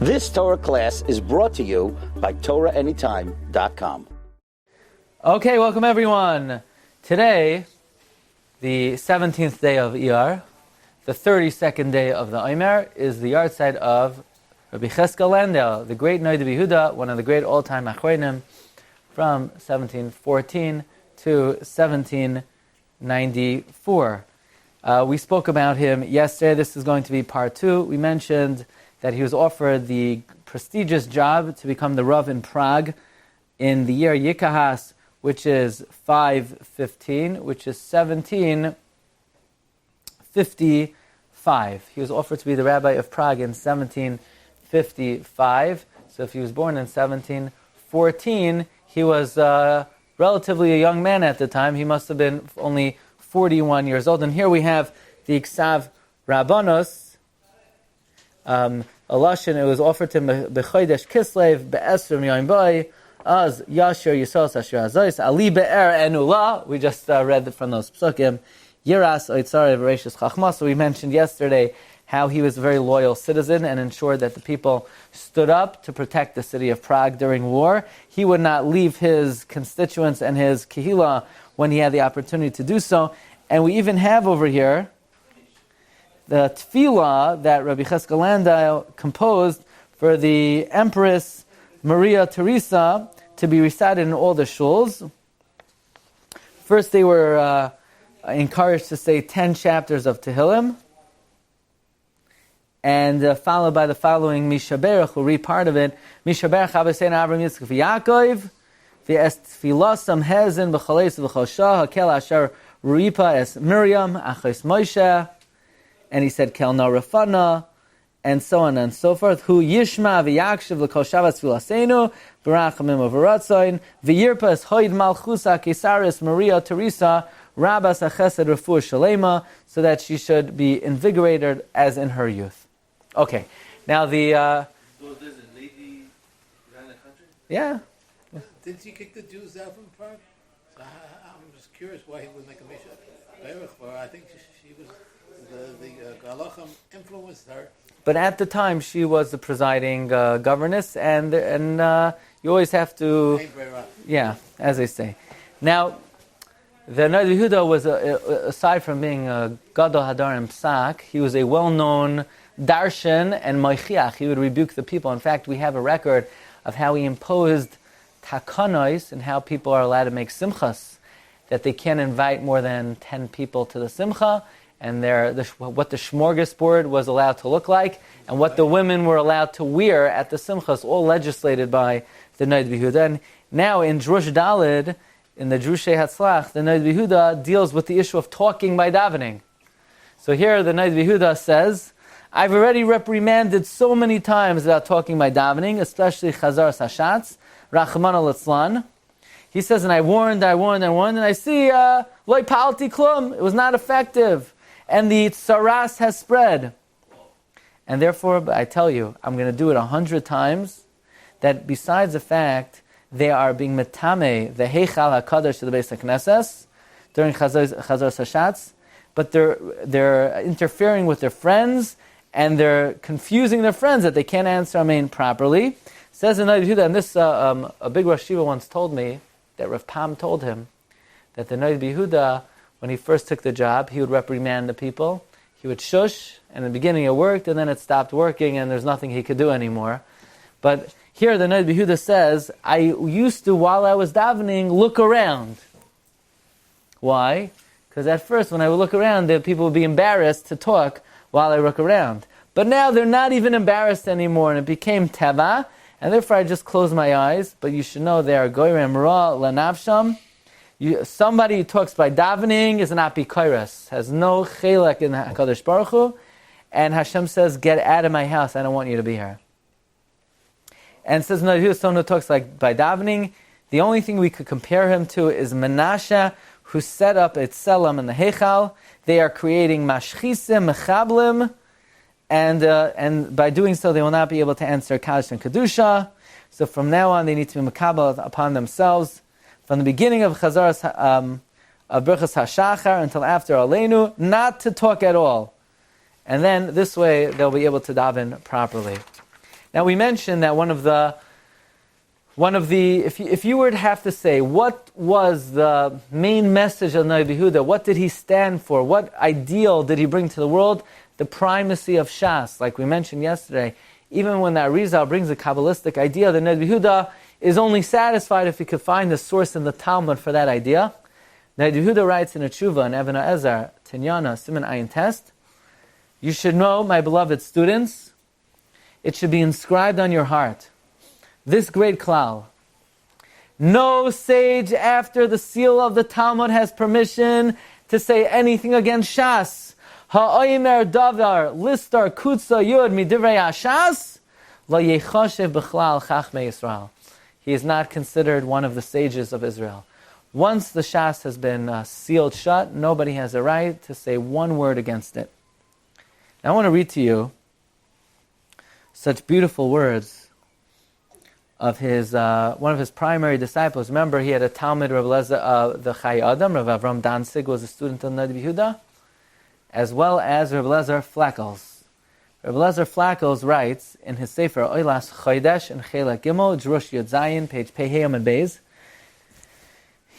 This Torah class is brought to you by TorahAnytime.com. Okay, welcome everyone. Today, the 17th day of Iyar, the 32nd day of the Eimer, is the Yahrzeit of Rabbi Yechezkel Landau, the great Noda B'Yehuda, one of the great all-time Achronim, from 1714 to 1794. We spoke about him yesterday. This is going to be part 2. We mentioned that he was offered the prestigious job to become the Rav in Prague in the year Yechezkel, which is 515, which is 1755. He was offered to be the Rabbi of Prague in 1755. So if he was born in 1714, he was relatively a young man at the time. He must have been only 41 years old. And here we have the Iksav Rabbanos, a lashon. It was offered to him b'chodesh Kislev be'esrim yom b'ay az yashir yisos asher azois ali be'er enula. We just read from those psukim. Yiras oitzare v'reishis chachma. So we mentioned yesterday how he was a very loyal citizen and ensured that the people stood up to protect the city of Prague during war. He would not leave his constituents and his Kehilah when he had the opportunity to do so. And we even have over here the tefillah that Rabbi Yechezkel Landau composed for the Empress Maria Theresa to be recited in all the shuls. First they were encouraged to say 10 chapters of Tehillim, and followed by the following Mishaberach. We'll read part of it. Mishaberach Abasein Avram Yitzchak Yaakov v'es tfilasam hezen b'chaleis v'chosha hakel asher ruipa es Miriam achos Moshe, and he said kel na rafana, and so on and so forth. Hu yishma v'yakshiv l'kol shavas tfilaseinu b'rachamim u'v'ratzayin v'yirpa es hoid malchusa kesaris Maria Theresa Rabbas Achesed Refuah Shalema, so that she should be invigorated as in her youth. Okay, now the... So there's a lady around the country? Yeah. Didn't she kick the Jews out from Prague? So I'm just curious why he would make a mission. I think she was... The Galachim influenced her. But at the time, she was the presiding governess, and you always have to... Yeah, as they say. Now... The Noda B'Yehuda was, aside from being a Gadol Hadar and Psak, he was a well-known darshan and moichiach. He would rebuke the people. In fact, we have a record of how he imposed takanos and how people are allowed to make simchas, that they can't invite more than 10 people to the simcha, and what the smorgasbord was allowed to look like, and what the women were allowed to wear at the simchas, all legislated by the Noda B'Yehuda. And now in Drush Dalid, in the Drushay Hatzlach, the Noda B'Yehuda deals with the issue of talking by davening. So here the Noda B'Yehuda says, I've already reprimanded so many times about talking by davening, especially Cedarhurst Hashatz, Rachmana Litzlan. He says, and I warned, and I see, Loi Palti Klum, it was not effective. And the Tsaras has spread. And therefore, I tell you, I'm going to do it 100 times, that besides the fact they are being metame the Kahal Kadosh to the Beis Midrash during Cedarhurst Hashatz, but they're interfering with their friends, and they're confusing their friends that they can't answer Amen properly. Says in Noda B'Yehuda, and this a big Rosh Yeshiva once told me that Rav Pam told him that the Noda B'Yehuda, when he first took the job, he would reprimand the people, he would shush, and in the beginning it worked, and then it stopped working, and there's nothing he could do anymore. But here the Noda B'Yehuda says, I used to, while I was davening, look around. Why? Because at first when I would look around, the people would be embarrassed to talk while I look around. But now they're not even embarrassed anymore, and it became teva, and therefore I just close my eyes. But you should know they are goyrem ra lanavsham. Somebody who talks by davening is an apikoros, has no chelek in HaKadosh Baruch Hu, and Hashem says, get out of my house, I don't want you to be here. And says, no, here's someone who talks like by davening. The only thing we could compare him to is Menashe, who set up a tselem in the Heichal. They are creating mashchisim, mechablim, and by doing so, they will not be able to answer Kaddish and Kedusha. So from now on, they need to be mekabel upon themselves. From the beginning of Chazaras of Berchas HaShachar until after Aleinu, not to talk at all. And then this way, they'll be able to daven properly. Now we mentioned that one of the if you were to have to say what was the main message of Rabbi Yehuda, what did he stand for, what ideal did he bring to the world? The primacy of Shas, like we mentioned yesterday. Even when the Arizal brings a Kabbalistic idea, the Rabbi Yehuda is only satisfied if he could find the source in the Talmud for that idea. Rabbi Yehuda writes in a tshuva in Even HaEzer, Tinyana, Siman Ayin Test, you should know, my beloved students, it should be inscribed on your heart. This great klal. No sage after the seal of the Talmud has permission to say anything against Shas. Ha'omer davar listar kutza yud midivrei hashas la yechashev b'chlal chachmei Yisrael. He is not considered one of the sages of Israel. Once the Shas has been sealed shut, nobody has a right to say one word against it. Now I want to read to you such beautiful words of his one of his primary disciples. Remember, he had a Talmud, Rabbi Lezer, the Chai Adam, Rabbi Avram Danzig was a student of Rabbi Yehuda, as well as Rabbi Lezer Flackles. Rabbi Lezer Flackles writes in his Sefer Oilas Chodesh and Chelak Gimel, Drush Yud Zayin, page Peheyam and Beis.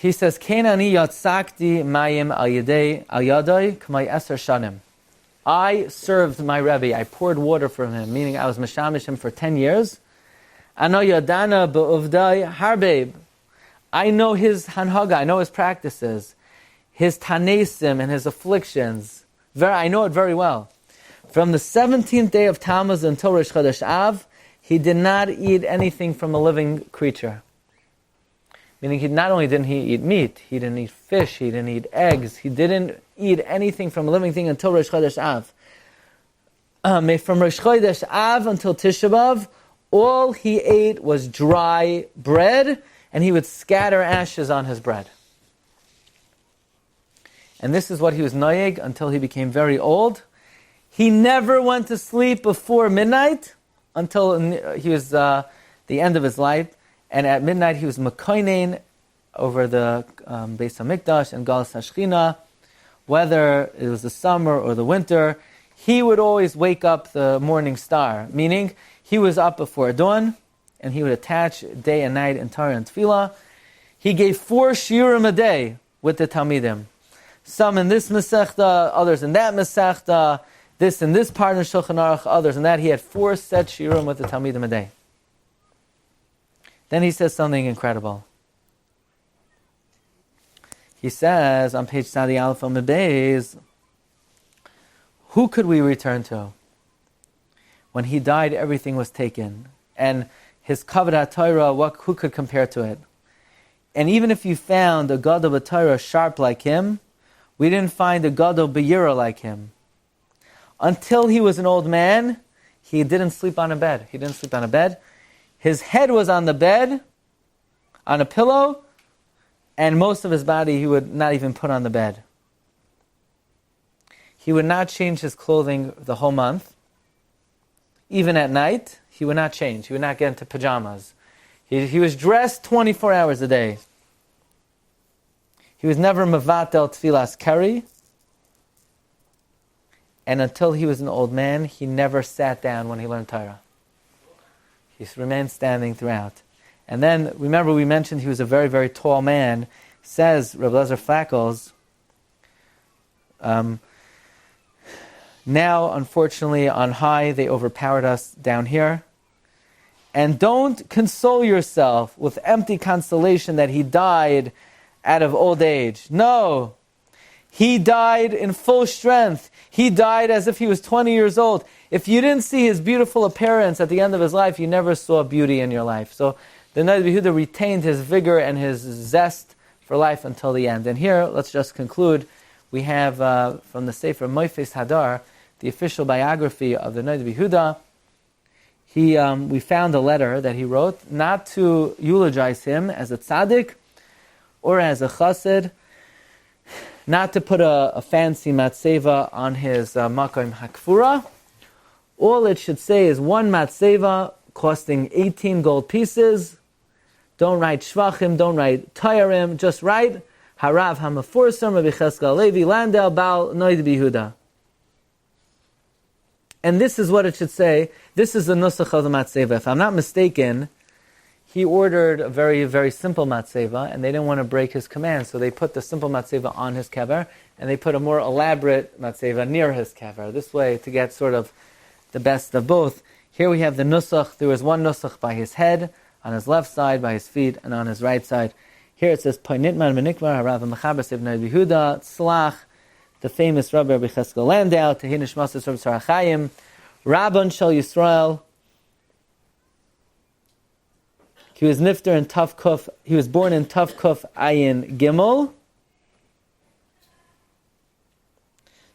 He says, "Kenani yatzakti mayim al yadei al yadai k'may eser shanim." I served my Rebbe. I poured water for him, meaning I was mashamish him for 10 years. Ano yadana be'uvdai harbeib. I know his hanhaga. I know his practices, his tanesim and his afflictions. I know it very well. From the 17th day of Tammuz until Rosh Chodesh Av, he did not eat anything from a living creature. Meaning, not only didn't he eat meat, he didn't eat fish, he didn't eat eggs, he didn't eat anything from a living thing until Rosh Chodesh Av. From Rosh Chodesh Av until Tisha B'Av, all he ate was dry bread, and he would scatter ashes on his bread. And this is what he was noyeg until he became very old. He never went to sleep before midnight until he was the end of his life. And at midnight he was mekoinen over the Beis Hamikdash and Galas Hashchina, whether it was the summer or the winter. He would always wake up the morning star, meaning he was up before dawn, and he would attach day and night in Torah and Tefillah. He gave 4 shiurim a day with the Talmidim. Some in this Masechta, others in that Masechta, this in this part of Shulchan Aruch, others in that. He had 4 set shiurim with the Talmidim a day. Then he says something incredible. He says on page Tzadi Aleph Amud Beis, who could we return to? When he died, everything was taken. And his Kavod HaTorah, who could compare to it? And even if you found a Gadol b'Torah sharp like him, we didn't find a Gadol b'Yira like him. Until he was an old man, he didn't sleep on a bed. His head was on the bed, on a pillow, and most of his body he would not even put on the bed. He would not change his clothing the whole month. Even at night, he would not change. He would not get into pajamas. He was dressed 24 hours a day. He was never mevatel tfilas keri. And until he was an old man, he never sat down when he learned Torah. He remained standing throughout. And then, remember we mentioned he was a very, very tall man. Says Rabbi Lezer Flackles, now, unfortunately, on high, they overpowered us down here. And don't console yourself with empty consolation that he died out of old age. No! He died in full strength. He died as if he was 20 years old. If you didn't see his beautiful appearance at the end of his life, you never saw beauty in your life. So the Rabbi Yehuda retained his vigor and his zest for life until the end. And here, let's just conclude. We have from the Sefer Moifes Hadar, the official biography of the Rabbi Yehuda. We found a letter that he wrote, not to eulogize him as a tzaddik or as a chassid, not to put a fancy matzeva on his makom hakfura. All it should say is 1 matzeva costing 18 gold pieces. Don't write shvachim, don't write tayarim, just write Harav HaMefursam Rabbi Yechezkel Levi Landau Baal Noid Yehuda. And this is what it should say. This is the nusach of the matzeva. If I'm not mistaken, he ordered a very, very simple matzeva, and they didn't want to break his command, so they put the simple matzeva on his kever, and they put a more elaborate matzeva near his kever. This way, to get sort of the best of both. Here we have the nusach. There was one nusach by his head, on his left side, by his feet, and on his right side. Here it says, Poinitman Menikvar, Harav Machabas Ibn Yehuda, Tzlach, the famous Rabbi Yechezkel Landau, Tehin Shmasas Rabbi Harakiah, Rabban Shal Yisrael. He was nifter in Tavkuf. He was born in Tavkuf Ayin Gimel.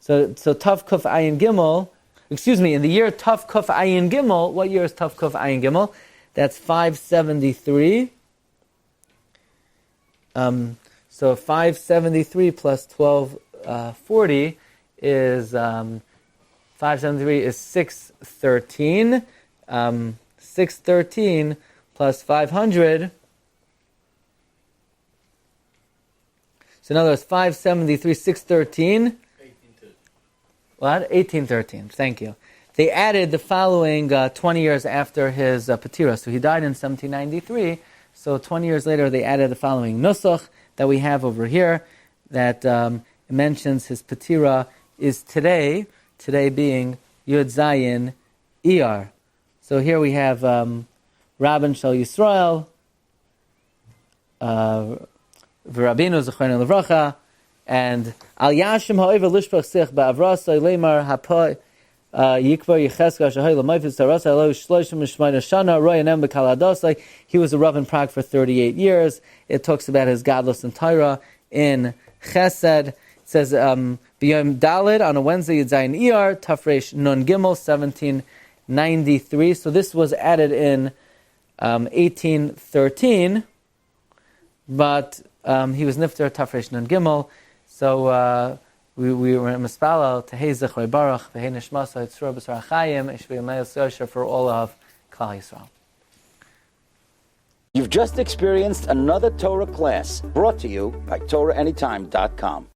So Tavkuf Ayin Gimel. Excuse me. In the year Tavkuf Ayin Gimel. What year is Tavkuf Ayin Gimel? That's 573. So 573 plus 1240 is 573 is 613. 613 plus 500. So in other words, 573, 613. 1813. What? 1813. Thank you. They added the following 20 years after his patira. So he died in 1793. So 20 years later, they added the following nusach that we have over here that mentions his patira is today being Yud Zayin Iyar. So here we have Rabban Shal Yisrael, V'Rabbeinu Zechronu Levracha, and Al Yashim Ha'over Lishpach Sich Ba'avrasai Leimar Hapa Yikvar Yechezkel Shahay L'Mayfis Tarasa Elo Shloshim Mishmayna Shana Royanem Kahal Kadosh. He was a Rav in Prague for 38 years. It talks about his godless in Torah in Chesed. It says B'Yom Daled on a Wednesday Yudzayin Iyar Tiferes Nun Gimel 1793. So this was added in 1813, but he was nifter Tiferes Nun Gimel. So we were mispalel Tehei Zechrei Baruch V'hei Nishmasa Yitzur B'Sar Chayim Ishvi Yemei Yosher for all of Klal Yisrael. You've just experienced another Torah class brought to you by TorahAnytime.com.